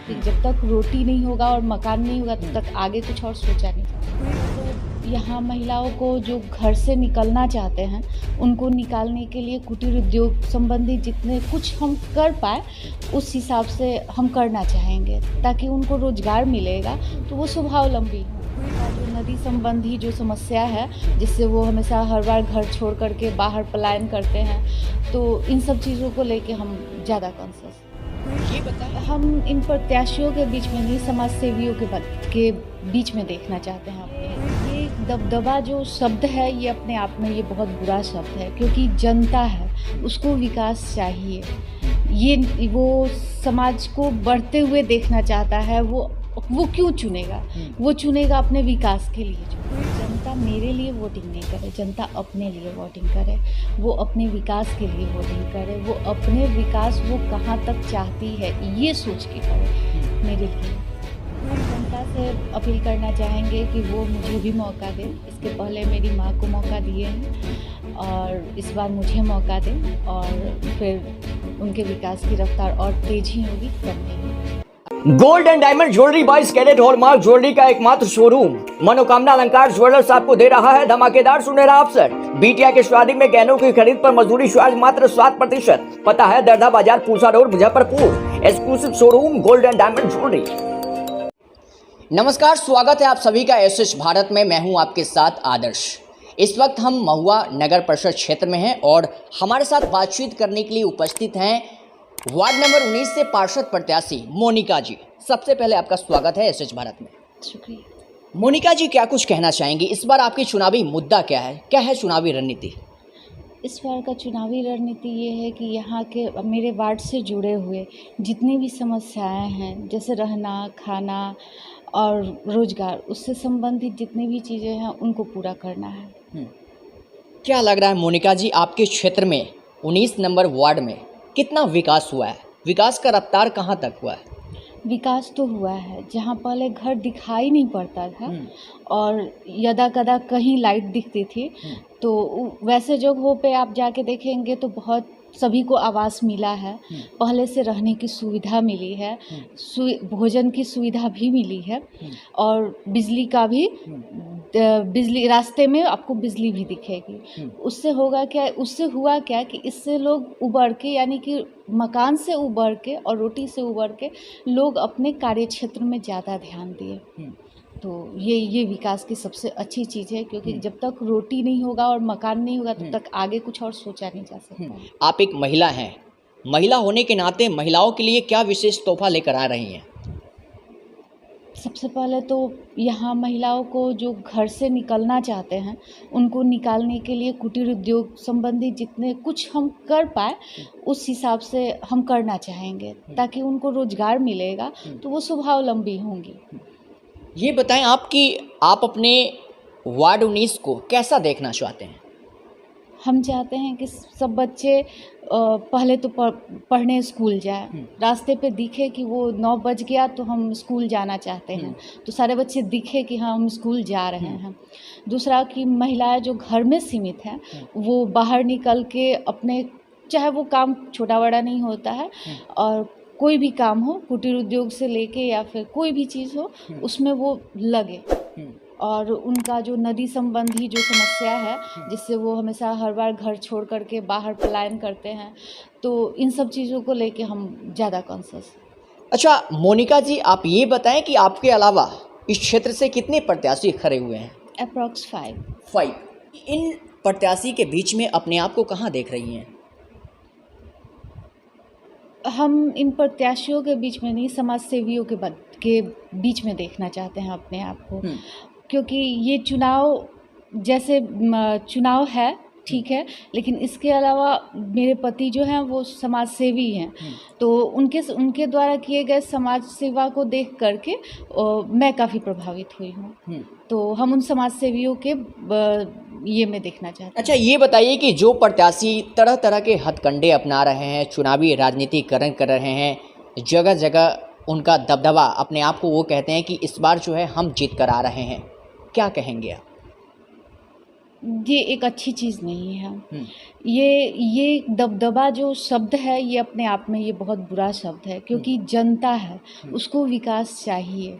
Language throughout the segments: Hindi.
क्योंकि जब तक रोटी नहीं होगा और मकान नहीं होगा तब तक आगे कुछ और सोचा नहीं जाता। तो यहाँ महिलाओं को जो घर से निकलना चाहते हैं उनको निकालने के लिए कुटीर उद्योग संबंधी जितने कुछ हम कर पाए उस हिसाब से हम करना चाहेंगे, ताकि उनको रोजगार मिलेगा तो वो स्वावलंबी हों। जो नदी संबंधी जो समस्या है जिससे वो हमेशा हर बार घर छोड़ करके बाहर पलायन करते हैं, तो इन सब चीज़ों को लेके हम ज़्यादा कॉन्शियस। ये बताएं हम इन प्रत्याशियों के बीच में नहीं, समाज सेवियों के बीच में देखना चाहते हैं अपने। ये दबदबा जो शब्द है ये अपने आप में ये बहुत बुरा शब्द है, क्योंकि जनता है उसको विकास चाहिए। ये वो समाज को बढ़ते हुए देखना चाहता है, वो क्यों चुनेगा? वो चुनेगा अपने विकास के लिए। जनता मेरे लिए वोटिंग नहीं करे, जनता अपने लिए वोटिंग करे, वो अपने विकास के लिए वोटिंग करे, वो अपने विकास वो कहाँ तक चाहती है ये सोच के करे मेरे लिए। हम जनता से अपील करना चाहेंगे कि वो मुझे भी मौका दें। इसके पहले मेरी माँ को मौका दिए हैं और इस बार मुझे मौका दें, और फिर उनके विकास की रफ्तार और तेजी होगी, कम नहीं होगी। Gold and diamond jewellery 22 carat hallmark jewellery का एकमात्र शोरूम मनोकामना अलंकार ज्वेलर्स आपको दे रहा है धमाकेदार सुनहरा अवसर। बिटिया की शादी में गहनों की खरीद पर मजदूरी चार्ज मात्र 7%। पता है दरधा बाजार, Pusa road, Muzaffarpur. Exclusive showroom gold and diamond jewellery. नमस्कार, स्वागत है आप सभी का एसएच भारत में। मैं हूं आपके साथ आदर्श। इस वक्त हम महुआ नगर परिषद क्षेत्र में हैं और हमारे साथ बातचीत करने के लिए उपस्थित हैं वार्ड नंबर 19 से पार्षद प्रत्याशी मोनिका जी। सबसे पहले आपका स्वागत है एसएच भारत में। शुक्रिया। मोनिका जी, क्या कुछ कहना चाहेंगी? इस बार आपकी चुनावी मुद्दा क्या है चुनावी रणनीति? इस बार का चुनावी रणनीति ये है कि यहाँ के मेरे वार्ड से जुड़े हुए जितनी भी समस्याएं हैं, जैसे रहना, खाना और रोजगार, उससे संबंधित जितनी भी चीज़ें हैं उनको पूरा करना है। क्या लग रहा है मोनिका जी, आपके क्षेत्र में 19 नंबर वार्ड में कितना विकास हुआ है? विकास का रफ्तार कहाँ तक हुआ है? विकास तो हुआ है, जहाँ पहले घर दिखाई नहीं पड़ता था और यदा कदा कहीं लाइट दिखती थी, तो वैसे जगहों पे आप जाके देखेंगे तो बहुत सभी को आवास मिला है। पहले से रहने की सुविधा मिली है, भोजन की सुविधा भी मिली है, और बिजली का भी, बिजली रास्ते में आपको बिजली भी दिखेगी। उससे होगा क्या, उससे हुआ क्या कि इससे लोग उबर के, यानी कि मकान से उबर के और रोटी से उबर के लोग अपने कार्य क्षेत्र में ज़्यादा ध्यान दिए। तो ये विकास की सबसे अच्छी चीज़ है, क्योंकि जब तक रोटी नहीं होगा और मकान नहीं होगा तब तक आगे कुछ और सोचा नहीं जा सकता। आप एक महिला हैं, महिला होने के नाते महिलाओं के लिए क्या विशेष तोहफा लेकर आ रही हैं? सबसे पहले तो यहाँ महिलाओं को जो घर से निकलना चाहते हैं उनको निकालने के लिए कुटीर उद्योग संबंधी जितने कुछ हम कर पाए उस हिसाब से हम करना चाहेंगे, ताकि उनको रोजगार मिलेगा तो वो स्वावलंबी होंगी। ये बताएं आप अपने वार्ड 19 को कैसा देखना चाहते हैं? हम चाहते हैं कि सब बच्चे पहले तो पढ़ने स्कूल जाए, रास्ते पे दिखे कि वो 9 बज गया तो हम स्कूल जाना चाहते हैं, तो सारे बच्चे दिखे कि हाँ हम स्कूल जा रहे हैं। दूसरा कि महिलाएं जो घर में सीमित हैं वो बाहर निकल के अपने, चाहे वो काम छोटा बड़ा नहीं होता है, और कोई भी काम हो, कुटीर उद्योग से लेके या फिर कोई भी चीज़ हो उसमें वो लगे, और उनका जो नदी संबंधी जो समस्या है जिससे वो हमेशा हर बार घर छोड़ करके बाहर पलायन करते हैं, तो इन सब चीज़ों को लेके हम ज़्यादा कॉन्शियस। अच्छा मोनिका जी, आप ये बताएं कि आपके अलावा इस क्षेत्र से कितने प्रत्याशी खड़े हुए हैं? अप्रॉक्स 5। इन प्रत्याशी के बीच में अपने आप को कहाँ देख रही हैं? हम इन प्रत्याशियों के बीच में नहीं, समाज सेवियों के बीच में देखना चाहते हैं अपने आप को, क्योंकि ये चुनाव है, ठीक है, लेकिन इसके अलावा मेरे पति जो हैं वो समाज सेवी हैं, तो उनके द्वारा किए गए समाज सेवा को देख करके मैं काफ़ी प्रभावित हुई हूँ। तो हम उन समाज सेवियों के ये में देखना चाहते हैं। अच्छा ये बताइए कि जो प्रत्याशी तरह तरह के हथकंडे अपना रहे हैं, चुनावी राजनीतिकरण कर रहे हैं, जगह जगह उनका दबदबा, अपने आप को वो कहते हैं कि इस बार जो है हम जीत कर आ रहे हैं, क्या कहेंगे आप? ये एक अच्छी चीज़ नहीं है। ये दबदबा जो शब्द है ये अपने आप में ये बहुत बुरा शब्द है, क्योंकि जनता है, उसको विकास चाहिए।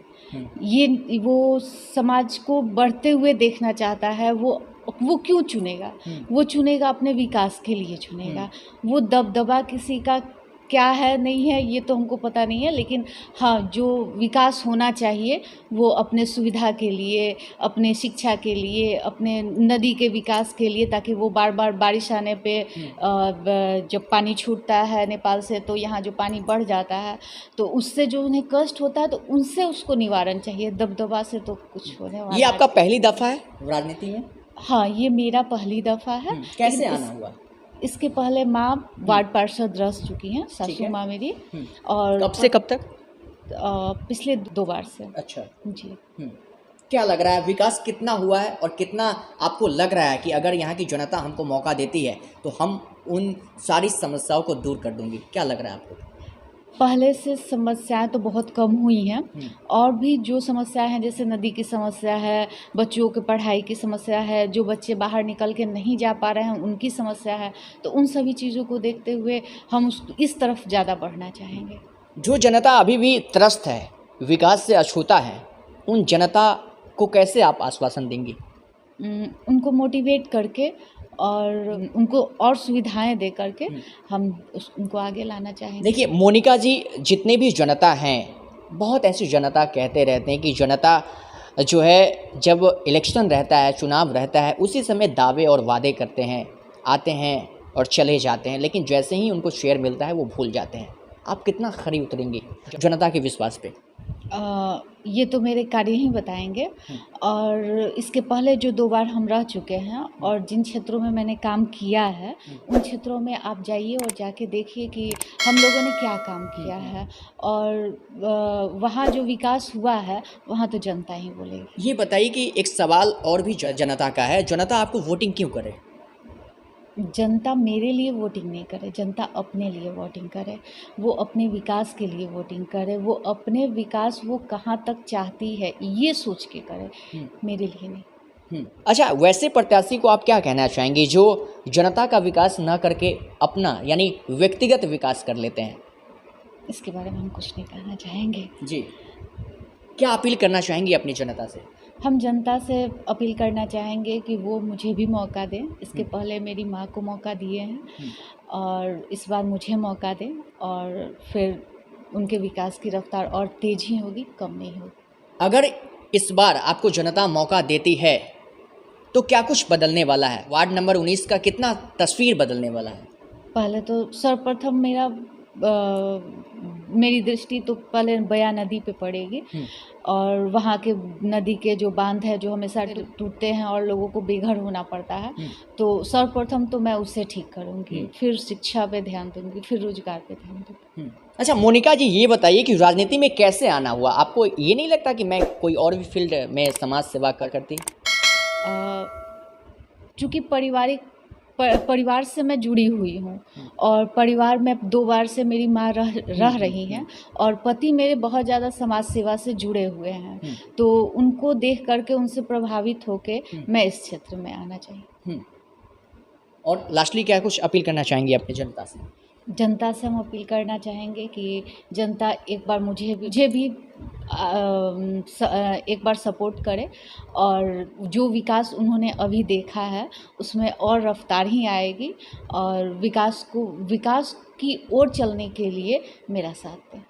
ये वो समाज को बढ़ते हुए देखना चाहता है, वो क्यों चुनेगा? वो चुनेगा अपने विकास के लिए चुनेगा। वो दबदबा किसी का क्या है नहीं है ये तो हमको पता नहीं है, लेकिन हाँ, जो विकास होना चाहिए वो अपने सुविधा के लिए, अपने शिक्षा के लिए, अपने नदी के विकास के लिए, ताकि वो बार बार बारिश आने पे जब पानी छूटता है नेपाल से तो यहाँ जो पानी बढ़ जाता है तो उससे जो उन्हें कष्ट होता है तो उनसे उसको निवारण चाहिए। दबदबा से तो कुछ होने वाला ये आपका पहली दफा है राजनीति में? हाँ, ये मेरा पहली दफा है। कैसे आना हुआ? इसके पहले माँ वार्ड पार्षद रह चुकी हैं, सासू माँ मेरी। और कब से कब तक? पिछले 2 बार से। अच्छा जी। क्या लग रहा है विकास कितना हुआ है और कितना आपको लग रहा है कि अगर यहाँ की जनता हमको मौका देती है तो हम उन सारी समस्याओं को दूर कर दूंगी? क्या लग रहा है आपको? पहले से समस्याएं तो बहुत कम हुई हैं, और भी जो समस्याएं हैं जैसे नदी की समस्या है, बच्चों की पढ़ाई की समस्या है, जो बच्चे बाहर निकल के नहीं जा पा रहे हैं उनकी समस्या है, तो उन सभी चीज़ों को देखते हुए हम इस तरफ ज़्यादा बढ़ना चाहेंगे। जो जनता अभी भी त्रस्त है, विकास से अछूता है, उन जनता को कैसे आप आश्वासन देंगी? उनको मोटिवेट करके और उनको और सुविधाएं दे करके हम उनको आगे लाना चाहेंगे। देखिए मोनिका जी, जितने भी जनता हैं, बहुत ऐसी जनता कहते रहते हैं कि जनता जो है जब इलेक्शन रहता है, चुनाव रहता है, उसी समय दावे और वादे करते हैं, आते हैं और चले जाते हैं, लेकिन जैसे ही उनको शेयर मिलता है वो भूल जाते हैं। आप कितना खरी उतरेंगी जनता के विश्वास पे? ये तो मेरे कार्य ही बताएंगे। और इसके पहले जो 2 बार हम रह चुके हैं और जिन क्षेत्रों में मैंने काम किया है उन क्षेत्रों में आप जाइए और जाके देखिए कि हम लोगों ने क्या काम किया है, और वहाँ जो विकास हुआ है वहाँ तो जनता ही बोलेगी। ये बताइए कि एक सवाल और भी जनता का है, जनता आपको वोटिंग क्यों करे? जनता मेरे लिए वोटिंग नहीं करे, जनता अपने लिए वोटिंग करे, वो अपने विकास के लिए वोटिंग करे, वो अपने विकास वो कहाँ तक चाहती है ये सोच के करे, मेरे लिए नहीं। अच्छा, वैसे प्रत्याशी को आप क्या कहना चाहेंगे जो जनता का विकास ना करके अपना यानी व्यक्तिगत विकास कर लेते हैं? इसके बारे में हम कुछ नहीं कहना चाहेंगे। जी, क्या अपील करना चाहेंगी अपनी जनता से? हम जनता से अपील करना चाहेंगे कि वो मुझे भी मौका दें। इसके पहले मेरी माँ को मौका दिए हैं और इस बार मुझे मौका दें, और फिर उनके विकास की रफ्तार और तेज ही होगी, कम नहीं होगी। अगर इस बार आपको जनता मौका देती है तो क्या कुछ बदलने वाला है? वार्ड नंबर 19 का कितना तस्वीर बदलने वाला है? पहले तो सर्वप्रथम मेरी दृष्टि तो पहले बया नदी पे पड़ेगी, और वहाँ के नदी के जो बांध है जो हमेशा टूटते हैं और लोगों को बेघर होना पड़ता है, तो सर्वप्रथम तो मैं उससे ठीक करूँगी, फिर शिक्षा पे ध्यान दूँगी, फिर रोजगार पे ध्यान दूँगी। अच्छा मोनिका जी, ये बताइए कि राजनीति में कैसे आना हुआ? आपको ये नहीं लगता कि मैं कोई और भी फील्ड में समाज सेवा करती? चूँकि परिवार से मैं जुड़ी हुई हूँ, और परिवार में 2 बार से मेरी माँ रह रही हैं, और पति मेरे बहुत ज़्यादा समाज सेवा से जुड़े हुए हैं, तो उनको देख करके उनसे प्रभावित होके मैं इस क्षेत्र में आना चाहिए। और लास्टली क्या कुछ अपील करना चाहेंगी अपनी जनता से? जनता से हम अपील करना चाहेंगे कि जनता एक बार मुझे भी एक बार सपोर्ट करे, और जो विकास उन्होंने अभी देखा है उसमें और रफ्तार ही आएगी, और विकास की ओर चलने के लिए मेरा साथ दें।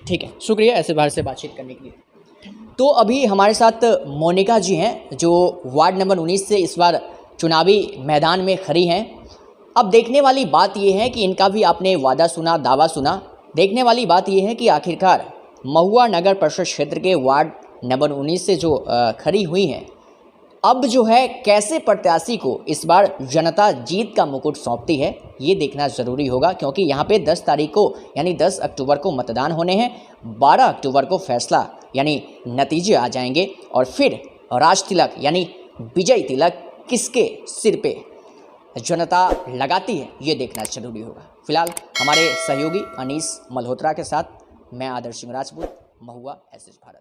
ठीक है, शुक्रिया ऐसे बाहर से बातचीत करने के लिए। तो अभी हमारे साथ मोनिका जी हैं जो वार्ड नंबर 19 से इस बार चुनावी मैदान में खड़ी हैं। अब देखने वाली बात यह है कि इनका भी आपने वादा सुना, दावा सुना। देखने वाली बात यह है कि आखिरकार महुआ नगर परिषद क्षेत्र के वार्ड नंबर 19 से जो खड़ी हुई हैं, अब जो है कैसे प्रत्याशी को इस बार जनता जीत का मुकुट सौंपती है, ये देखना ज़रूरी होगा, क्योंकि यहाँ पे 10 तारीख को यानी 10 अक्टूबर को मतदान होने हैं। 12 अक्टूबर को फैसला यानी नतीजे आ जाएंगे, और फिर राज तिलक यानी विजय तिलक किसके सिर पे जनता लगाती है, ये देखना जरूरी होगा। फिलहाल हमारे सहयोगी अनीस मल्होत्रा के साथ मैं आदर्श सिंह राजपूत, महुआ, एसएस भारत।